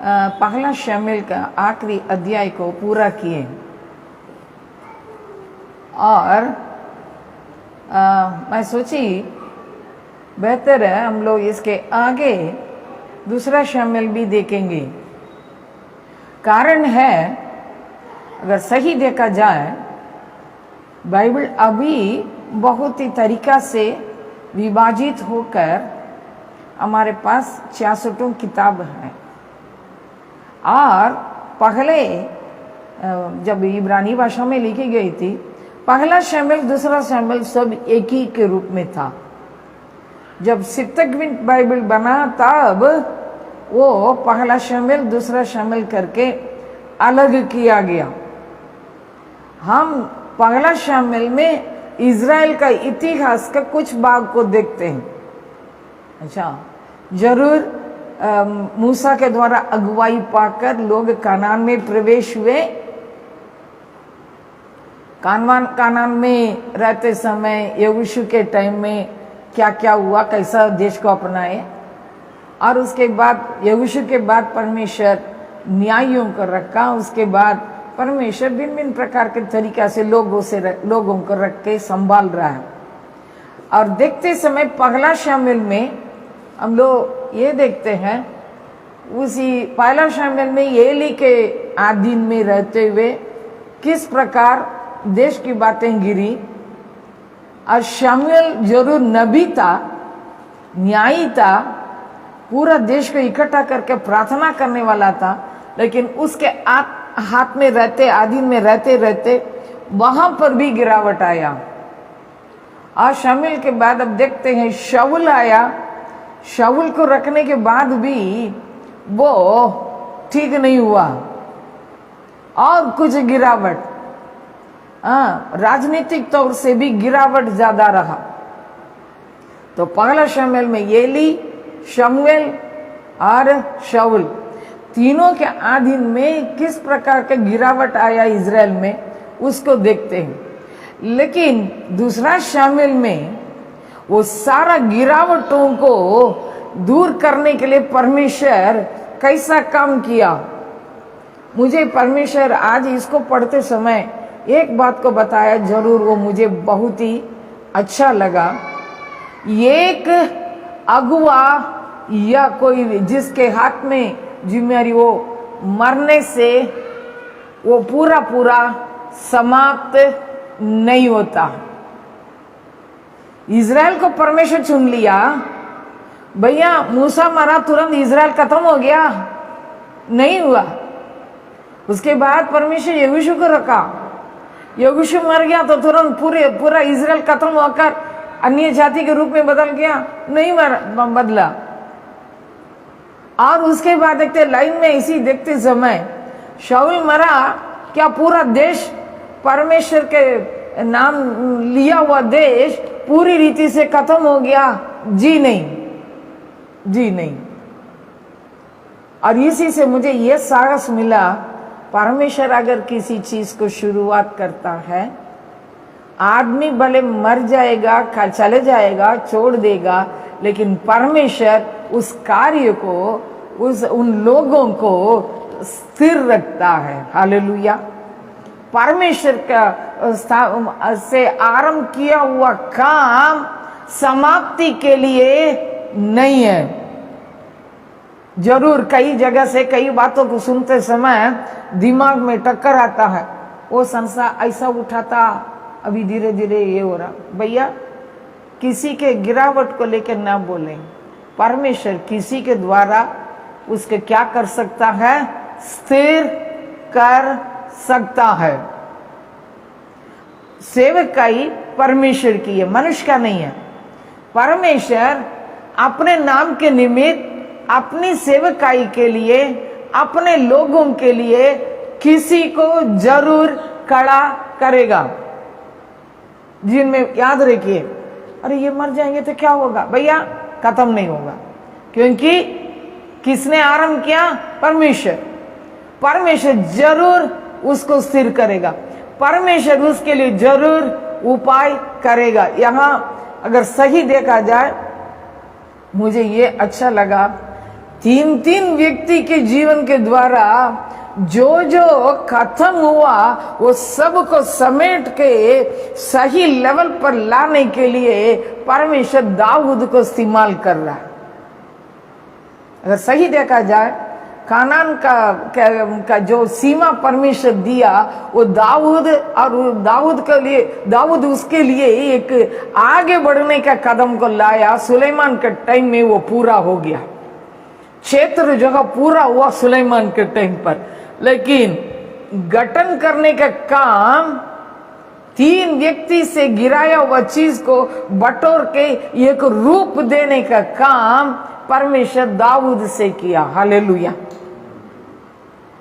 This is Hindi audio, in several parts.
पहला शमूएल का आखिरी अध्याय को पूरा किए और मैं सोची बेहतर है हम लोग इसके आगे दूसरा शमूएल भी देखेंगे। कारण है अगर सही देखा जाए बाइबल अभी बहुत ही तरीका से विभाजित होकर हमारे पास 66 किताब है और पहले जब इब्रानी भाषा में लिखी गई थी पहला शमूएल दूसरा शमूएल सब एक ही के रूप में था। जब सिप्तगविंत बाइबल बना तब वो पहला शमूएल दूसरा शमूएल करके अलग किया गया। हम पहला शमूएल में इज़राइल का इतिहास का कुछ भाग को देखते हैं। अच्छा, जरूर मूसा के द्वारा अगुवाई पाकर लोग कनान में प्रवेश हुए। कानान में रहते समय यहोशू के टाइम में क्या क्या हुआ, कैसा देश को अपनाए और उसके बाद यहोशू के बाद परमेश्वर न्यायों को रखा। उसके बाद परमेश्वर भिन्न भिन्न प्रकार के तरीका से लोगों को रख के संभाल रहा है। और देखते समय पहला शमूएल में हम लोग ये देखते हैं उसी पहला शमूएल में एली के अधीन में रहते हुए किस प्रकार देश की बातें गिरी। और शमूएल जरूर नबी था, न्यायी था, पूरा देश को इकट्ठा करके प्रार्थना करने वाला था, लेकिन उसके हाथ में रहते अधीन में रहते रहते वहां पर भी गिरावट आया। और शमूएल के बाद अब देखते हैं शाऊल आया। शाऊल को रखने के बाद भी वो ठीक नहीं हुआ और कुछ गिरावट, राजनीतिक तौर से भी गिरावट ज्यादा रहा। तो पहला शमूएल में एली, शमूएल और शाऊल तीनों के अधीन में किस प्रकार का गिरावट आया इज़राइल में उसको देखते हैं। लेकिन दूसरा शमूएल में वो सारा गिरावटों को दूर करने के लिए परमेश्वर कैसा काम किया। मुझे परमेश्वर आज इसको पढ़ते समय एक बात को बताया, जरूर वो मुझे बहुत ही अच्छा लगा। एक अगुवा या कोई जिसके हाथ में जिम्मेदारी वो मरने से वो पूरा समाप्त नहीं होता। इज़राइल को परमेश्वर चुन लिया। भैया मूसा मरा तुरंत इज़राइल खत्म हो गया? नहीं हुआ। उसके बाद परमेश्वर यहोशू को रखा। यहोशू मर गया तो तुरंत पूरा इज़राइल खत्म होकर अन्य जाति के रूप में बदल गया? नहीं बदला। और उसके बाद देखते लाइन में इसी देखते समय शाऊल मरा, क्या पूरा देश परमेश्वर के नाम लिया हुआ देश पूरी रीति से खत्म हो गया? जी नहीं। और इसी से मुझे यह साहस मिला, परमेश्वर अगर किसी चीज को शुरुआत करता है, आदमी भले मर जाएगा, चले जाएगा, छोड़ देगा, लेकिन परमेश्वर उस कार्य को, उन लोगों को स्थिर रखता है। हालेलुया। परमेश्वर का से आरंभ किया हुआ काम समाप्ति के लिए नहीं है। जरूर कई जगह से कई बातों को सुनते समय दिमाग में टक्कर आता है, वो संसार ऐसा उठाता, अभी धीरे धीरे ये हो रहा। भैया किसी के गिरावट को लेकर ना बोलें। परमेश्वर किसी के द्वारा उसके क्या कर सकता है? स्थिर कर सकता है। सेवकाई परमेश्वर की है, मनुष्य का नहीं है। परमेश्वर अपने नाम के निमित्त, अपनी सेवकाई के लिए, अपने लोगों के लिए किसी को जरूर खड़ा करेगा। जिनमें याद रखिए, अरे ये मर जाएंगे तो क्या होगा? भैया खत्म नहीं होगा, क्योंकि किसने आरंभ किया? परमेश्वर। परमेश्वर जरूर उसको स्थिर करेगा। परमेश्वर उसके लिए जरूर उपाय करेगा। यहाँ अगर सही देखा जाए, मुझे ये अच्छा लगा, तीन तीन व्यक्ति के जीवन के द्वारा जो जो खत्म हुआ वो सब को समेट के सही लेवल पर लाने के लिए परमेश्वर दाऊद को इस्तेमाल कर रहा है। अगर सही देखा जाए, कानान का जो सीमा परमेश्वर दिया वो दाऊद, और दाऊद उसके लिए एक आगे बढ़ने का कदम को लाया। सुलेमान के टाइम में वो पूरा हो गया, क्षेत्र जो है पूरा हुआ सुलेमान के टाइम पर। लेकिन गठन करने का काम, तीन व्यक्ति से गिराया हुआ चीज को बटोर के एक रूप देने का काम परमेश्वर दाऊद से किया। हालेलुया।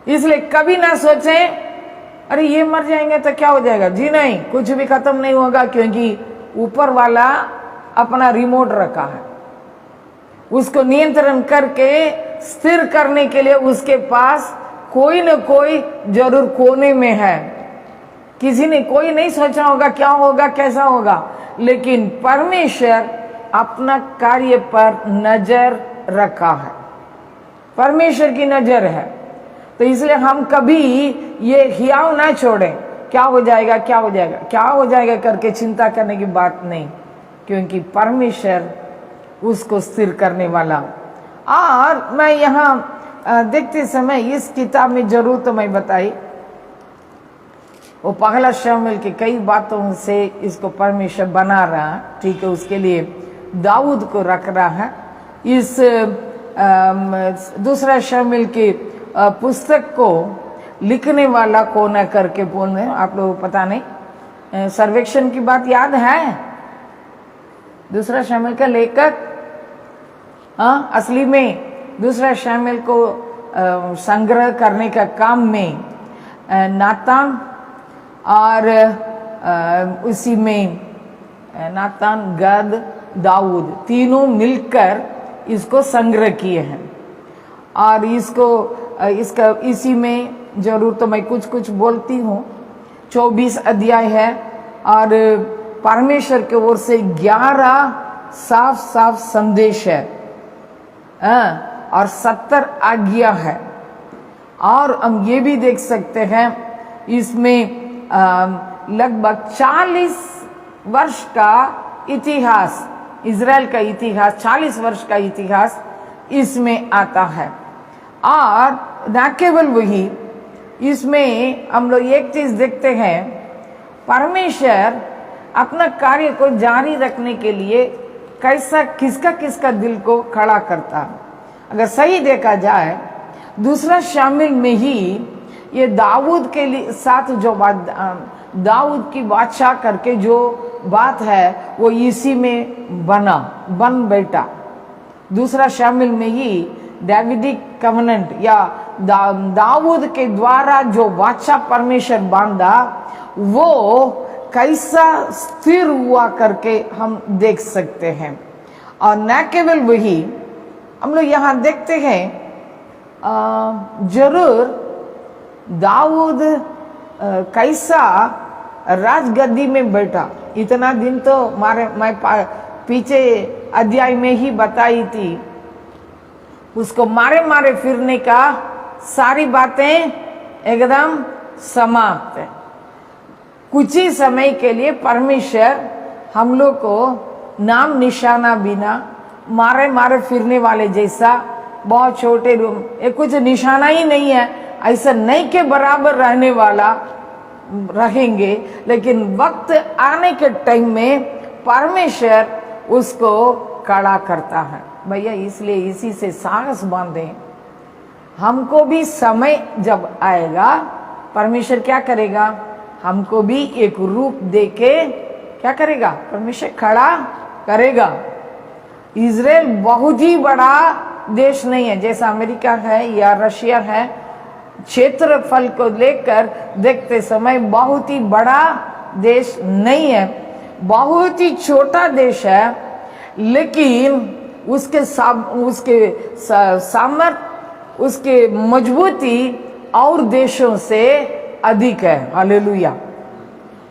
इसलिए कभी ना सोचें अरे ये मर जाएंगे तो क्या हो जाएगा। जी नहीं, कुछ भी खत्म नहीं होगा, क्योंकि ऊपर वाला अपना रिमोट रखा है। उसको नियंत्रण करके स्थिर करने के लिए उसके पास कोई न कोई जरूर कोने में है। किसी ने कोई नहीं सोचा होगा क्या होगा कैसा होगा, लेकिन परमेश्वर अपना कार्य पर नजर रखा है। परमेश्वर की नजर है, तो इसलिए हम कभी ये हियाव ना छोड़ें क्या हो जाएगा क्या हो जाएगा क्या हो जाएगा करके चिंता करने की बात नहीं, क्योंकि परमेश्वर उसको स्थिर करने वाला। और मैं यहाँ देखते समय इस किताब में जरूर तो मैं बताई, वो पहला शमूएल की कई बातों से इसको परमेश्वर बना रहा है, ठीक है, उसके लिए दाऊद को रख रहा है। इस दूसरा शमूएल की पुस्तक को लिखने वाला कौन है करके बोल रहे हैं आप लोग, पता नहीं, सर्वेक्षण की बात याद है? दूसरा शमूएल का लेखक, हाँ, असली में दूसरा शमूएल को संग्रह करने का काम में नातान और उसी में नातान, गद, दाऊद तीनों मिलकर इसको संग्रह किए हैं। और इसका इसी में जरूर तो मैं कुछ कुछ बोलती हूँ। 24 अध्याय है और परमेश्वर की ओर से 11 साफ साफ संदेश है और 70 आज्ञा है। और हम ये भी देख सकते हैं इसमें लगभग 40 वर्ष का इतिहास, इजराइल का इतिहास, 40 वर्ष का इतिहास इसमें आता है। और न केवल वही, इसमें हम लोग एक चीज देखते हैं, परमेश्वर अपना कार्य को जारी रखने के लिए कैसा किसका दिल को खड़ा करता है। अगर सही देखा जाए, दूसरा शमूएल में ही ये दाऊद के लिए साथ जो दाऊद की बादशाह करके जो बात है वो इसी में बन बैठा। दूसरा शमूएल में ही डेविडिक कवनेंट या दाऊद के द्वारा जो बादशाह परमेश्वर बांधा वो कैसा स्थिर हुआ करके हम देख सकते हैं। और न केवल वही, हम लोग यहाँ देखते हैं जरूर दाऊद कैसा राजगद्दी में बैठा। इतना दिन तो मैं पीछे अध्याय में ही बताई थी, उसको मारे फिरने का सारी बातें एकदम समाप्त है। कुछ ही समय के लिए परमेश्वर हम लोग को नाम निशाना बिना मारे फिरने वाले जैसा बहुत छोटे रूम, ये कुछ निशाना ही नहीं है, ऐसा नहीं के बराबर रहने वाला रहेंगे। लेकिन वक्त आने के टाइम में परमेश्वर उसको खड़ा करता है भैया। इसलिए इसी से साहस बांधे, हमको भी समय जब आएगा परमेश्वर क्या करेगा, हमको भी एक रूप देके क्या करेगा, परमेश्वर खड़ा करेगा। इजराइल बहुत ही बड़ा देश नहीं है जैसा अमेरिका है या रशिया है। क्षेत्रफल को लेकर देखते समय बहुत ही बड़ा देश नहीं है, बहुत ही छोटा देश है, लेकिन उसके सामर्थ्य, उसके मजबूती और देशों से अधिक है। हालेलुया।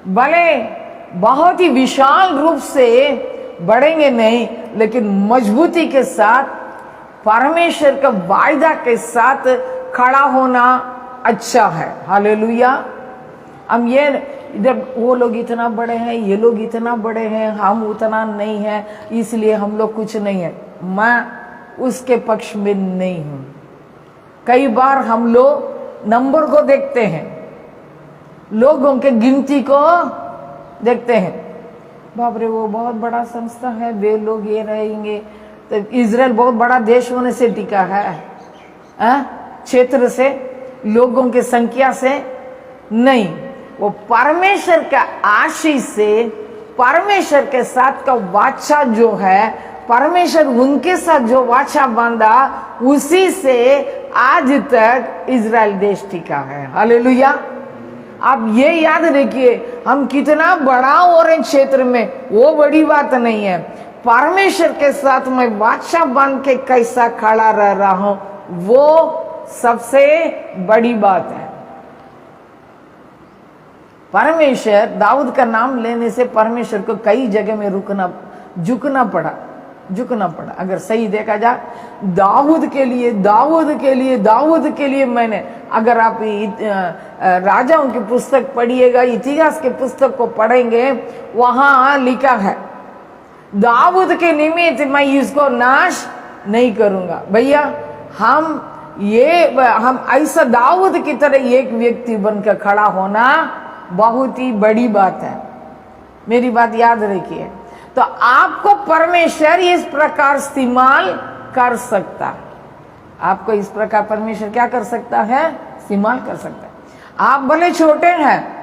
भले बहुत ही विशाल रूप से बढ़ेंगे नहीं, लेकिन मजबूती के साथ परमेश्वर का वायदा के साथ खड़ा होना अच्छा है। हालेलुया। हम ये इधर वो लोग इतना बड़े हैं, ये लोग इतना बड़े हैं, हम उतना नहीं है, इसलिए हम लोग कुछ नहीं है। मैं उसके पक्ष में नहीं हूं। कई बार हम लोग नंबर को देखते हैं, लोगों के गिनती को देखते हैं। बाप रे, वो बहुत बड़ा संस्था है, वे लोग ये रहेंगे। तो इजराइल बहुत बड़ा देश होने से टिका है, क्षेत्र से, लोगों की संख्या से नहीं। वो परमेश्वर का आशीष से, परमेश्वर के साथ का वाचा जो है, परमेश्वर उनके साथ जो वाचा बांधा, उसी से आज तक इजराइल देश टिका है। हालेलुया। आप ये याद रखिए, हम कितना बड़ा हो रहे क्षेत्र में, वो बड़ी बात नहीं है। परमेश्वर के साथ मैं वाचा बांध के कैसा खड़ा रह रहा हूं, वो सबसे बड़ी बात है। परमेश्वर, दाऊद का नाम लेने से परमेश्वर को कई जगह में झुकना पड़ा। अगर सही देखा जाए, दाऊद के लिए मैंने, अगर आप राजाओं की पुस्तक पढ़िएगा, इतिहास के पुस्तक को पढ़ेंगे, वहां लिखा है दाऊद के निमित्त मैं इसको नाश नहीं करूंगा। भैया, हम ऐसा दाऊद की तरह एक व्यक्ति बनकर खड़ा होना बहुत ही बड़ी बात है। मेरी बात याद रखिए। तो आपको परमेश्वर इस प्रकार इस्तेमाल कर सकता है। आपको इस प्रकार परमेश्वर क्या कर सकता है? इस्तेमाल कर सकता है। आप भले छोटे हैं,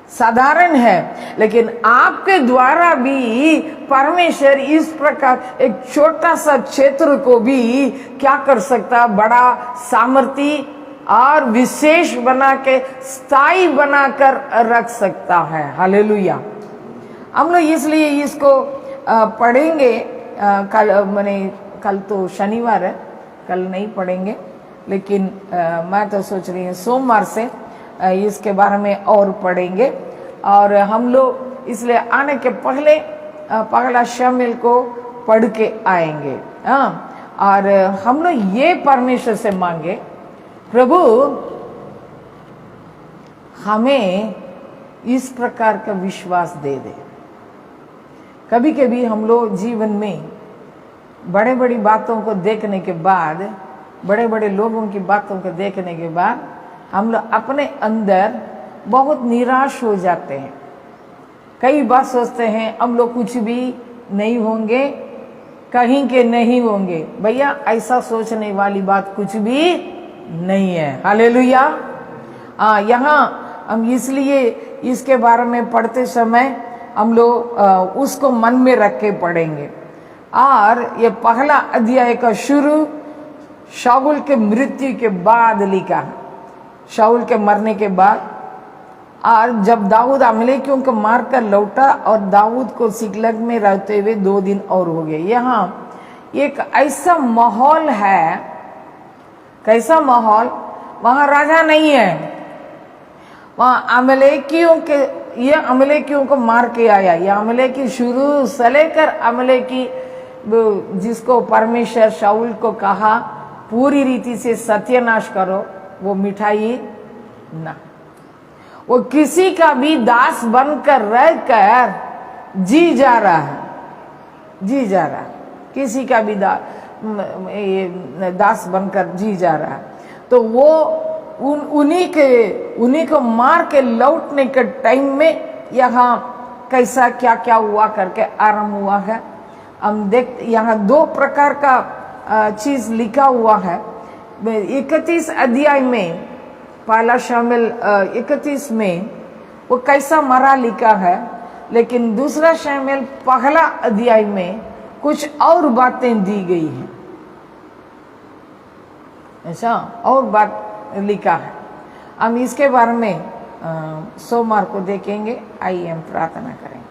साधारण है, लेकिन आपके द्वारा भी परमेश्वर इस प्रकार एक छोटा सा क्षेत्र को भी क्या कर सकता है? बड़ा सामर्थी और विशेष बना के, स्थायी बनाकर रख सकता है। हालेलुया। हम लोग इसलिए इसको पढ़ेंगे। कल तो शनिवार है, कल नहीं पढ़ेंगे, लेकिन मैं तो सोच रही हूँ सोमवार से इसके बारे में और पढ़ेंगे। और हम लोग इसलिए आने के पहले पहला शमूएल को पढ़ के आएंगे। और हम लोग ये परमेश्वर से मांगे, प्रभु हमें इस प्रकार का विश्वास दे दे। कभी कभी हम लोग जीवन में बड़े बड़ी बातों को देखने के बाद, बड़े बड़े लोगों की बातों को देखने के बाद, हम लोग अपने अंदर बहुत निराश हो जाते हैं। कई बार सोचते हैं हम लोग कुछ भी नहीं होंगे, कहीं के नहीं होंगे। भैया, ऐसा सोचने वाली बात कुछ भी नहीं है। हालेलुया। यहाँ हम इसलिए इसके बारे में पढ़ते समय हम लोग उसको मन में रख के पढ़ेंगे। और ये पहला अध्याय का शुरू शाऊल के मृत्यु के बाद लिखा है, शाऊल के मरने के बाद। और जब दाऊद अमलेकियों को मारकर लौटा और दाऊद को सिकलग में रहते हुए 2 दिन और हो गए। यहाँ एक ऐसा माहौल है, कैसा माहौल? वहां राजा नहीं है, वहां अमलेकियों को मार के आया। ये अमलेकी शुरू से लेकर अमलेकी, जिसको परमेश्वर शाऊल को कहा पूरी रीति से सत्यानाश करो, वो मिठाई ना, वो किसी का भी दास बनकर रहकर जी जा रहा है, किसी का भी दास बनकर जी जा रहा है। तो वो उन्हीं को मार के लौटने के टाइम में यहाँ कैसा क्या क्या हुआ करके आरंभ हुआ है। हम देख, यहाँ 2 प्रकार का चीज लिखा हुआ है। 31 अध्याय में, पहला शमूएल 31 में वो कैसा मरा लिखा है, लेकिन दूसरा शमूएल पहला अध्याय में कुछ और बातें दी गई हैं। ऐसा और बात लिखा है। हम इसके बारे में सोमवार को देखेंगे। आइए हम प्रार्थना करेंगे।